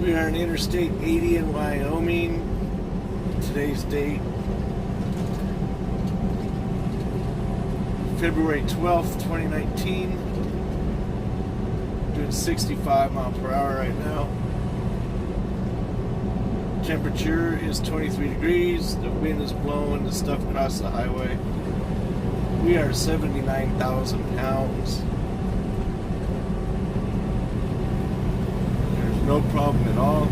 We are on Interstate 80 in Wyoming. Today's date, February 12th, 2019. Doing 65 miles per hour right now. Temperature is 23 degrees. The wind is blowing the stuff across the highway. We are 79,000 pounds. There's no problem at all.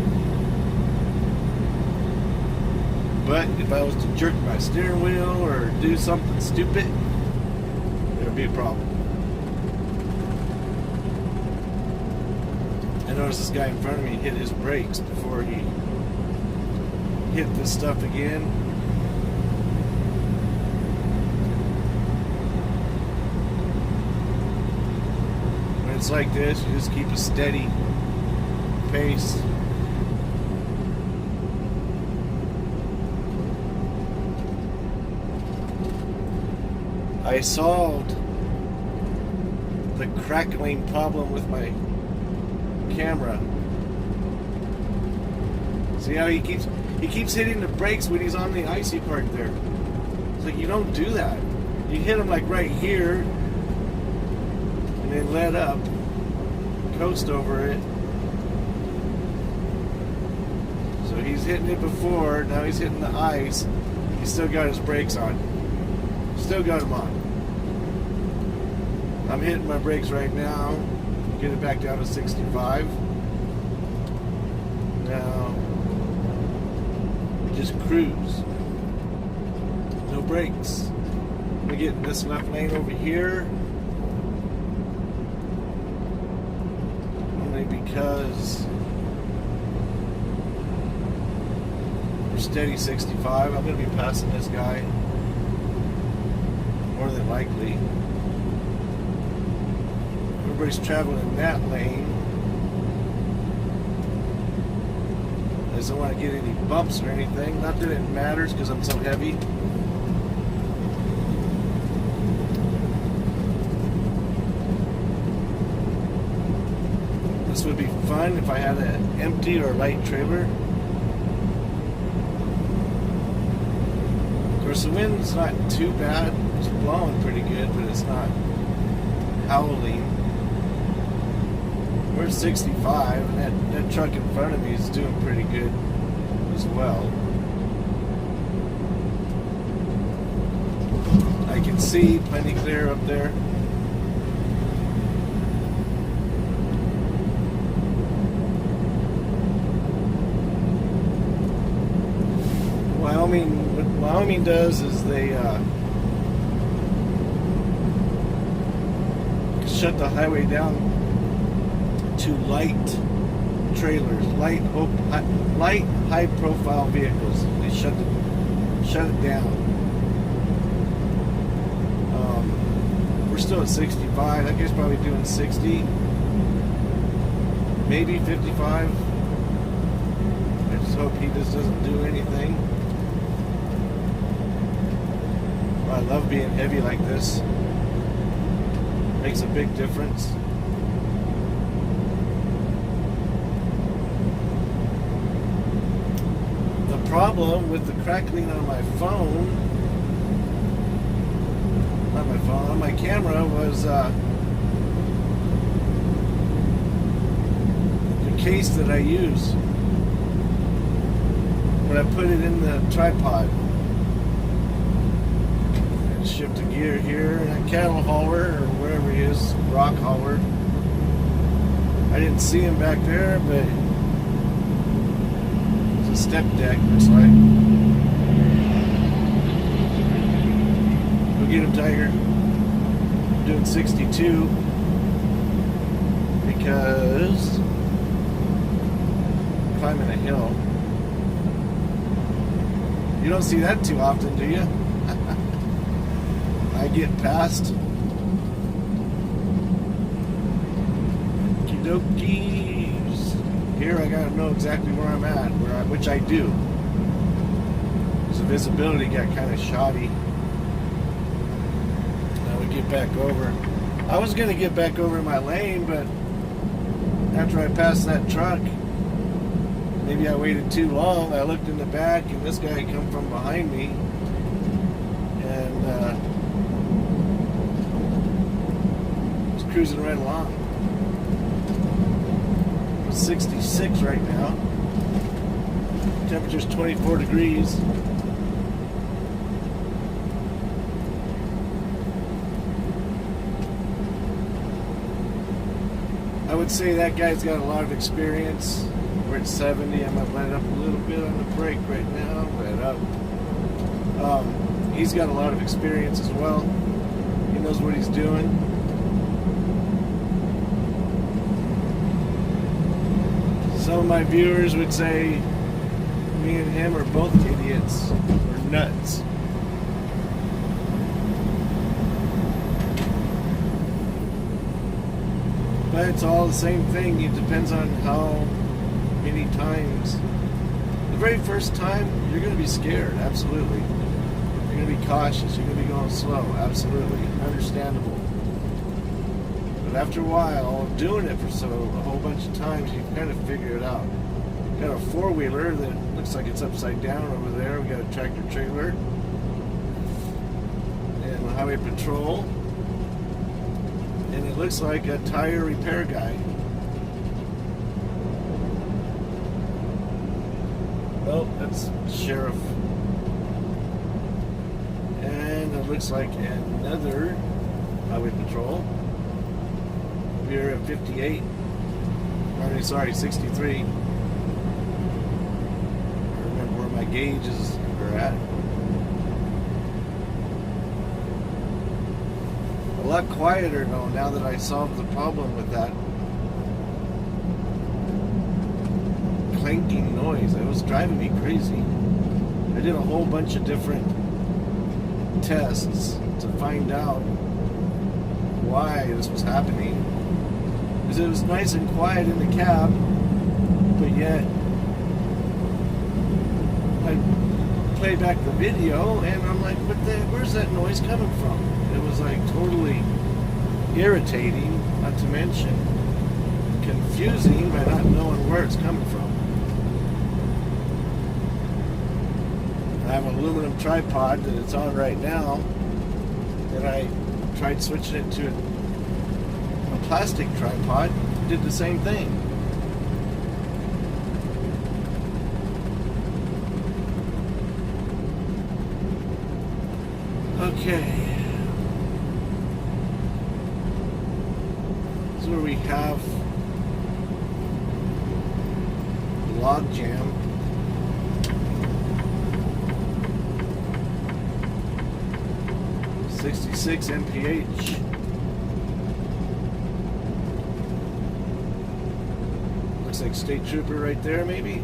But if I was to jerk my steering wheel or do something stupid, there would be a problem. I noticed this guy in front of me hit his brakes before he hit this stuff again. When it's like this, you just keep a steady pace. I solved the crackling problem with my camera. See how he keeps hitting the brakes when he's on the icy part there. It's like, you don't do that. You hit him like right here and then let up, coast over it. So he's hitting it before, now he's hitting the ice. He's still got his brakes on. Still got them on. I'm hitting my brakes right now. Get it back down to 65. Now, just cruise. No brakes. I'm gonna get in this left lane over here. Only because we're steady 65. I'm gonna be passing this guy. More than likely. Everybody's traveling in that lane. I just don't want to get any bumps or anything. Not that it matters because I'm so heavy. This would be fun if I had an empty or light trailer. Of course, the wind's not too bad. It's blowing pretty good, but it's not howling. We're 65, and that truck in front of me is doing pretty good as well. I can see plenty clear up there. What Wyoming does is they shut the highway down to light trailers, light high-profile vehicles. They shut it down. We're still at 65. That guy's probably doing 60, maybe 55. I just hope he just doesn't do anything. I love being heavy like this. Makes a big difference. The problem with the crackling on my phone, not my phone, on my camera was the case that I use when I put it in the tripod. Shift a gear here, a cattle hauler or wherever he is, rock hauler. I didn't see him back there, but it's a step deck, looks like. Go get him, Tiger. I'm doing 62 because I'm climbing a hill. You don't see that too often, do you? I get past. Okie-dokies. Here I gotta know exactly where I'm at, which I do. Because the visibility got kind of shoddy. Now we get back over. I was gonna get back over in my lane, but after I passed that truck, maybe I waited too long. I looked in the back, and this guy come from behind me, and was cruising right along. It's 66 right now. Temperature's 24 degrees. I would say that guy's got a lot of experience. We're at 70. I might let it up a little bit on the brake right now. Let it up. He's got a lot of experience as well. He knows what he's doing. Some of my viewers would say me and him are both idiots or nuts. But it's all the same thing. It depends on how many times. The very first time, you're going to be scared, absolutely. You're going to be cautious. You're going to be going slow, absolutely. Understandable. But after a while, doing it for a whole bunch of times, you kind of figure it out. Got a four-wheeler that looks like it's upside down over there. We got a tractor trailer and a highway patrol. And it looks like a tire repair guy. Oh, that's sheriff. And it looks like another highway patrol. We're at 58. Sorry, 63. I remember where my gauges are at. A lot quieter though, now that I solved the problem with that clanking noise. It was driving me crazy. I did a whole bunch of different tests to find out why this was happening. Because it was nice and quiet in the cab, but yet I played back the video and I'm like, where's that noise coming from? It was like totally irritating, not to mention confusing by not knowing where it's coming from. I have an aluminum tripod that it's on right now, and I tried switching it to a plastic tripod. It did the same thing. Okay. This is where we have log jam. .66 mph. Looks like state trooper right there, maybe.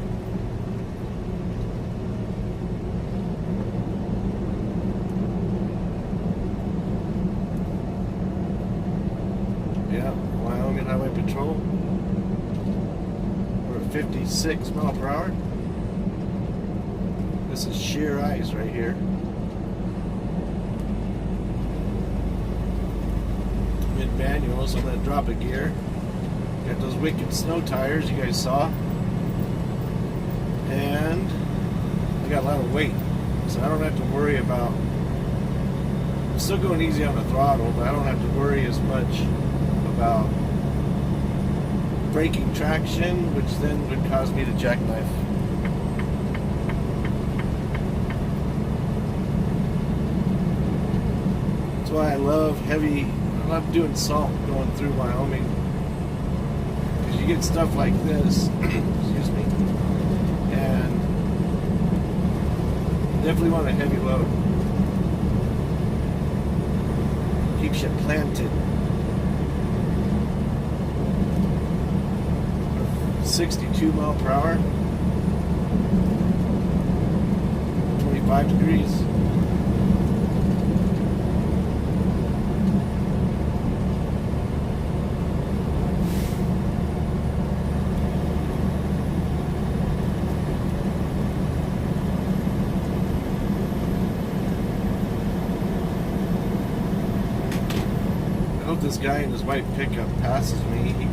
Yeah, Wyoming Highway Patrol. We're at 56 mile per hour. This is sheer ice right here. Mid-manual, so I'm going to drop a gear. Got those wicked snow tires you guys saw. And I got a lot of weight, so I don't have to worry about... I'm still going easy on the throttle, but I don't have to worry as much about braking traction, which then would cause me to jackknife. That's why I love doing salt going through Wyoming. Because you get stuff like this, excuse me, and you definitely want a heavy load. Keeps you planted. 62 mile per hour, 25 degrees. This guy in his white pickup passes me. He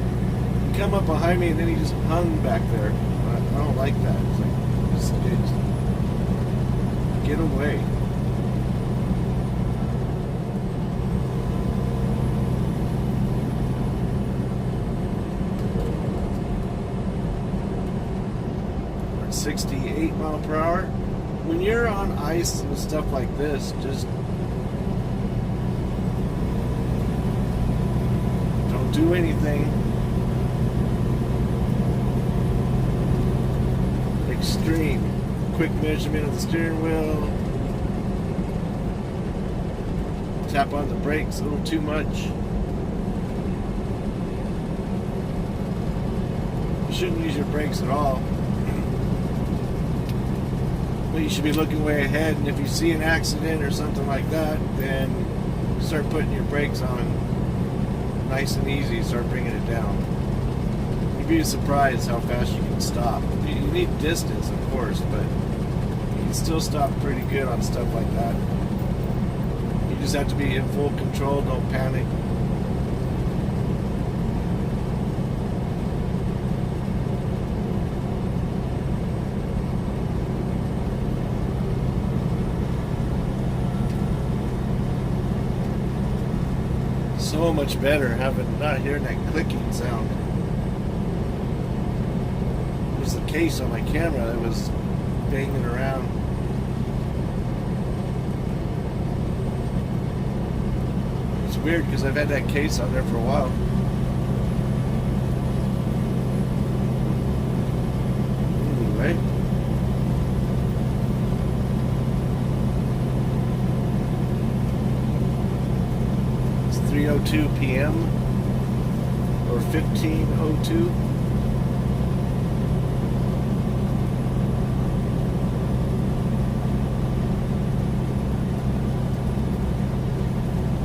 come up behind me and then he just hung back there. don't like that. It's like, just get away. We're at 68 mile per hour. When you're on ice and stuff like this, just don't do anything extreme. Quick measurement of the steering wheel. Tap on the brakes a little too much. You shouldn't use your brakes at all. But you should be looking way ahead, and if you see an accident or something like that, then start putting your brakes on nice and easy. Start bringing it down. You'd be surprised how fast you can stop. You need distance, of course, but you can still stop pretty good on stuff like that. You just have to be in full control. Don't panic. So much better not hearing that clicking sound. It was the case on my camera that was banging around. It's weird because I've had that case on there for a while. Anyway. It's 3:02 p.m. or 15:02.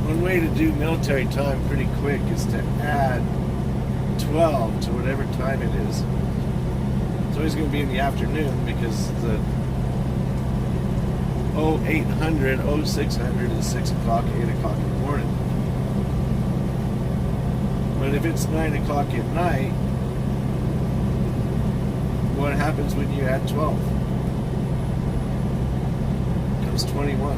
One way to do military time pretty quick is to add 12 to whatever time it is. It's always going to be in the afternoon because the 0800, 0600 is 6 o'clock, 8 o'clock in the morning. But if it's 9 o'clock at night, what happens when you add 12? It comes 21.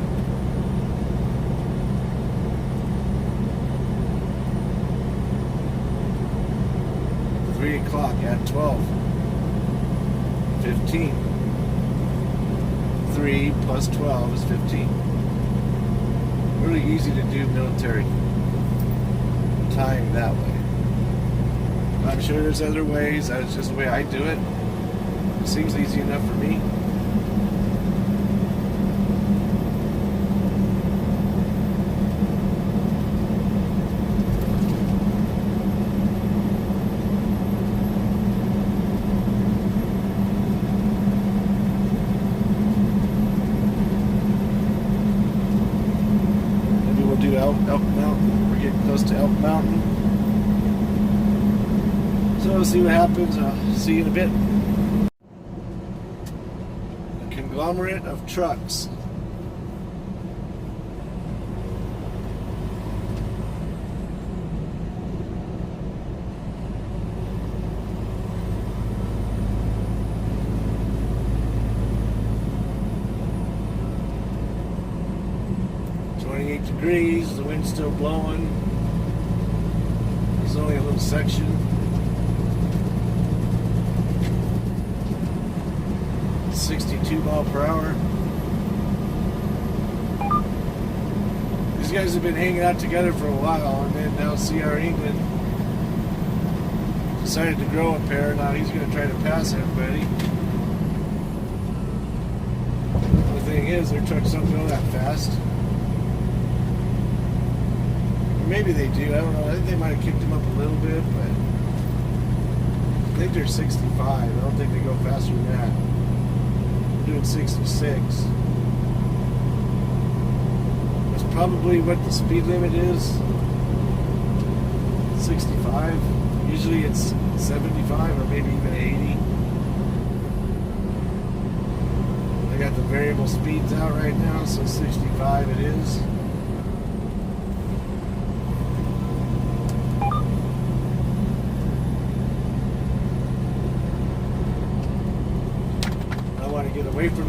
O'clock at 12. 15. 3 plus 12 is 15. Really easy to do military time that way. I'm sure there's other ways. That's just the way I do it. It seems easy enough for me. Elk Mountain. We're getting close to Elk Mountain. So we'll see what happens. I'll see you in a bit. A conglomerate of trucks. Degrees, the wind's still blowing. There's only a little section. 62 mile per hour. These guys have been hanging out together for a while, and then now CR England decided to grow a pair. Now he's going to try to pass everybody. The thing is, their trucks don't go that fast. Maybe they do, I don't know. I think they might have kicked him up a little bit, but I think they're 65. I don't think they go faster than that. They're doing 66. That's probably what the speed limit is. 65. Usually it's 75 or maybe even 80. I got the variable speeds out right now, so 65 it is.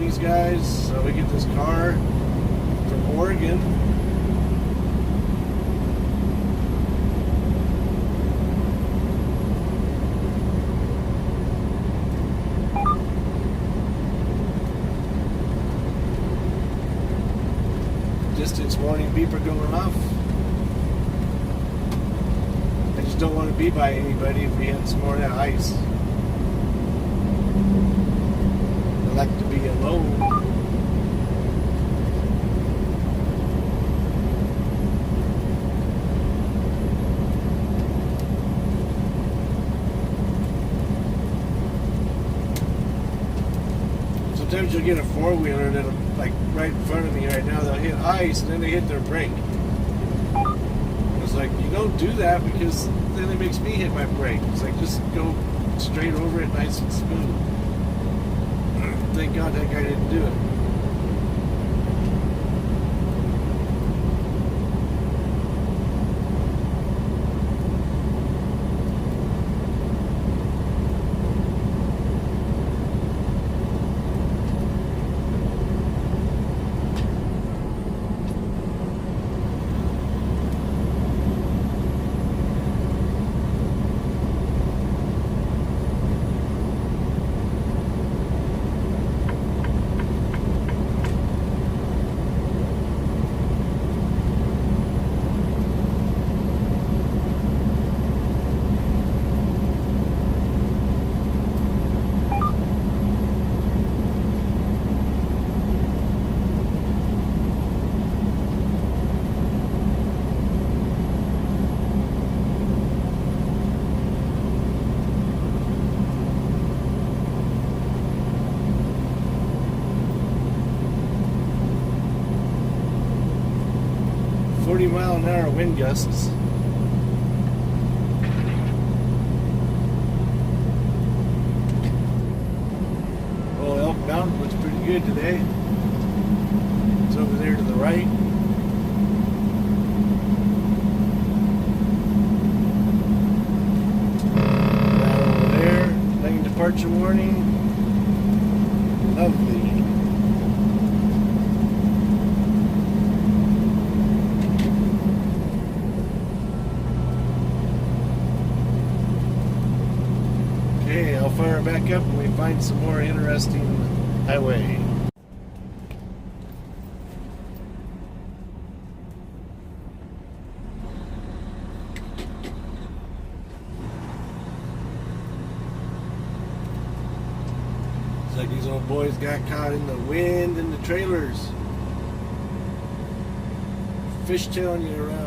these guys. So we get this car from Oregon. Distance warning beeper going off. I just don't want to be by anybody if we had some more of that ice. I like to be alone. Sometimes you'll get a four-wheeler that'll, like right in front of me right now, they'll hit ice and then they hit their brake. It's like, you don't do that because then it makes me hit my brake. It's like, just go straight over it nice and smooth. Thank God that guy didn't do it. Mile-an-hour wind gusts. Well, Elk Mountain looks pretty good today. It's over there to the right. Right over there, lane departure warning. Lovely. I'll fire back up when we find some more interesting highway. It's like these old boys got caught in the wind and the trailers. Fishtailing you around.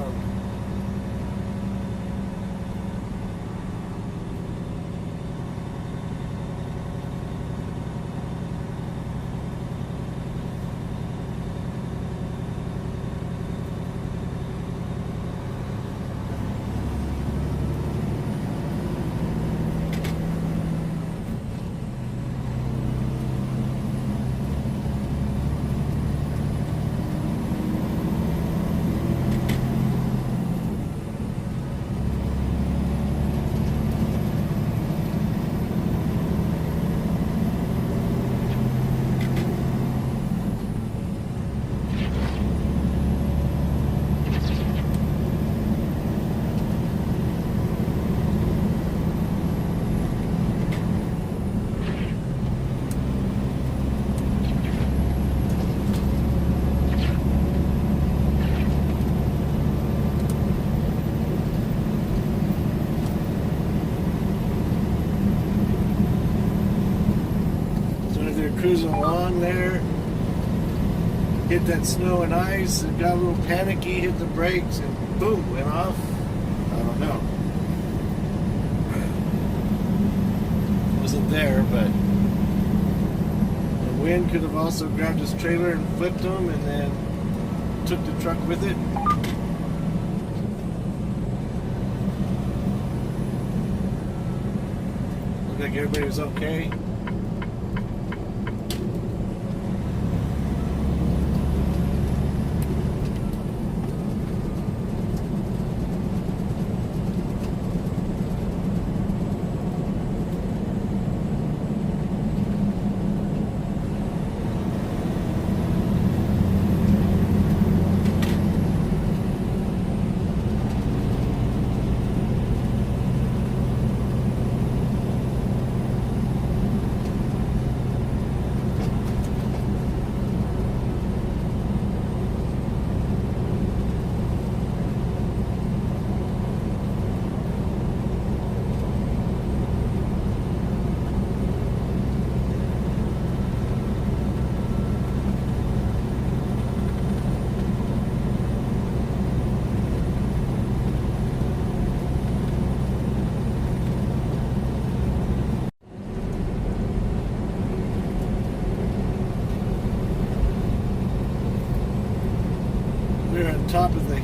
Cruising along there, hit that snow and ice, and got a little panicky, hit the brakes, and boom, went off. I don't know. Wasn't there, but the wind could have also grabbed his trailer and flipped him, and then took the truck with it. Looked like everybody was okay.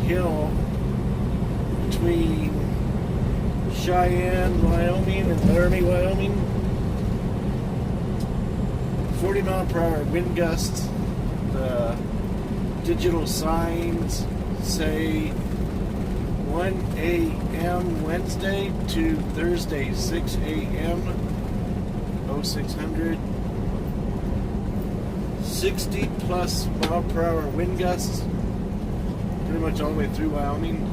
hill between Cheyenne, Wyoming and Laramie, Wyoming. 40 mile per hour wind gusts. The digital signs say 1 a.m. Wednesday to Thursday 6 a.m. 0600. 60 plus mile per hour wind gusts. Pretty much all the way through Wyoming.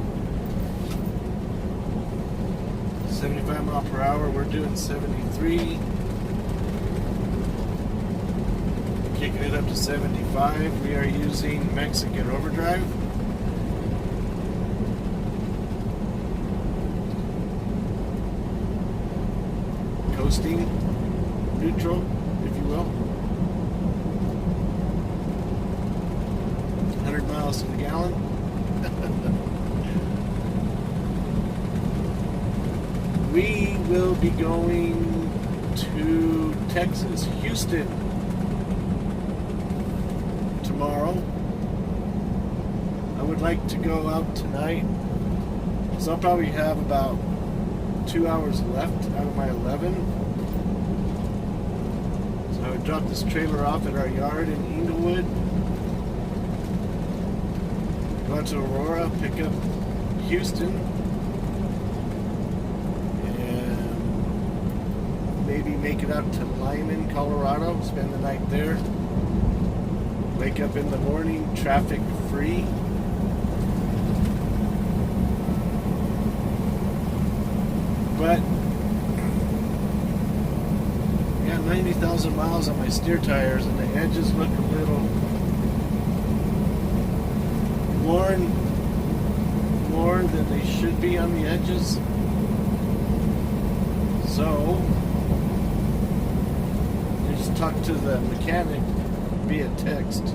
75 mile per hour. We're doing 73. Kicking it up to 75. We are using Mexican overdrive. Coasting neutral, if you will. 100 miles to the gallon. We will be going to Texas, Houston, tomorrow. I would like to go out tonight, so I'll probably have about 2 hours left out of my 11. So I would drop this trailer off at our yard in Inglewood, go out to Aurora, pick up Houston, and maybe make it out to Lyman, Colorado, spend the night there. Wake up in the morning, traffic free. But, yeah, 90,000 miles on my steer tires, and the edges look a little worn more than they should be on the edges. So, I just talked to the mechanic via text.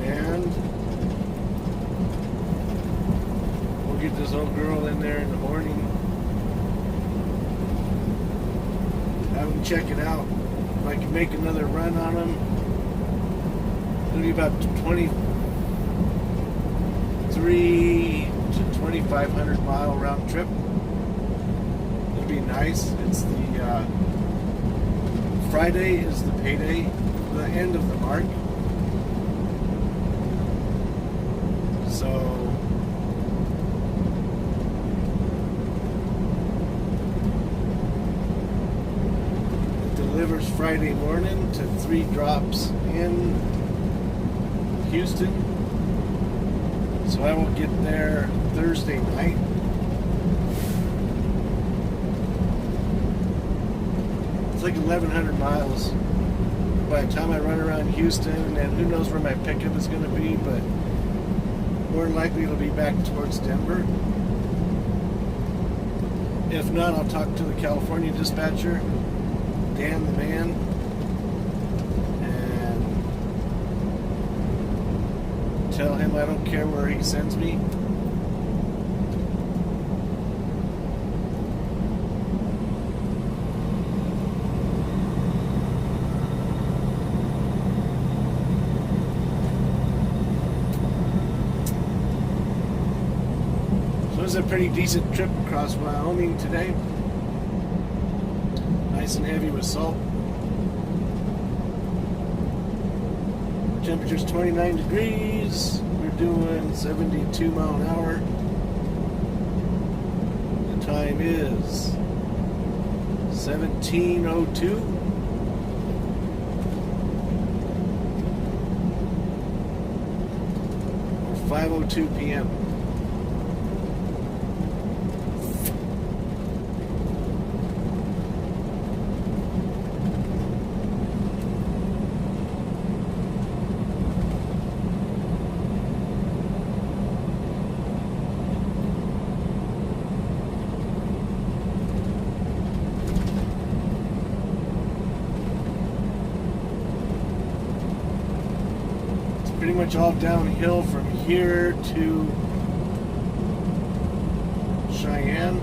And we'll get this old girl in there in the morning. Have them check it out. If I can make another run on them, it'll be about 23 to 2,500 mile round trip. It'll be nice. It's the Friday is the payday, the end of the mark. So it delivers Friday morning to 3 drops in Houston. So I will get there Thursday night. It's like 1,100 miles by the time I run around Houston, and who knows where my pickup is going to be, but more than likely it'll be back towards Denver. If not, I'll talk to the California dispatcher, Dan the man, and tell him I don't care where he sends me. So it was a pretty decent trip across Wyoming today. Nice and heavy with salt. Temperature's 29 degrees. We're doing 72 mile an hour. The time is 17:02. Or 5:02 p.m. Pretty much all downhill from here to Cheyenne.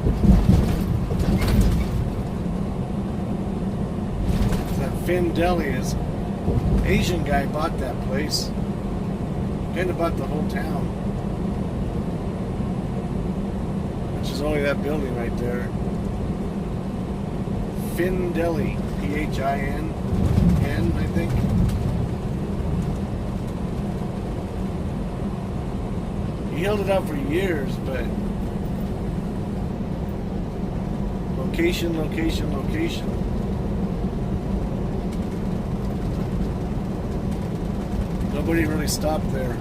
That Finn Deli is Asian guy bought that place. Kind of bought the whole town. Which is only that building right there. Fin Deli. P-H-I-N-N, I think. He held it out for years, but location, location, location. Nobody really stopped there.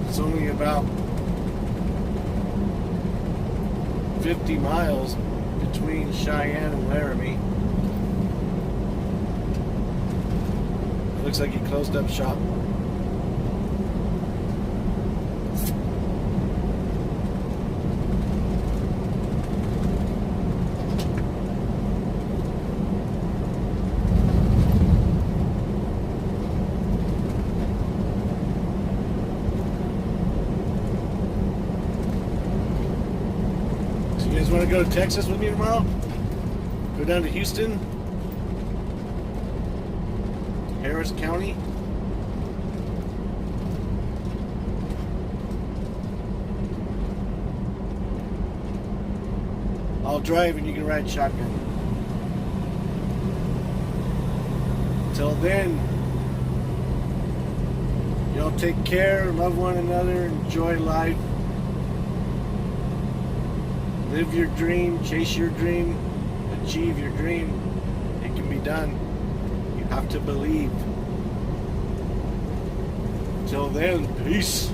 It's only about 50 miles between Cheyenne and Laramie. Looks like he closed up shop. You guys want to go to Texas with me tomorrow? Go down to Houston, Harris County. I'll drive and you can ride shotgun. Till then, y'all take care, love one another, enjoy life. Live your dream, chase your dream, achieve your dream. It can be done. You have to believe. Till then, peace.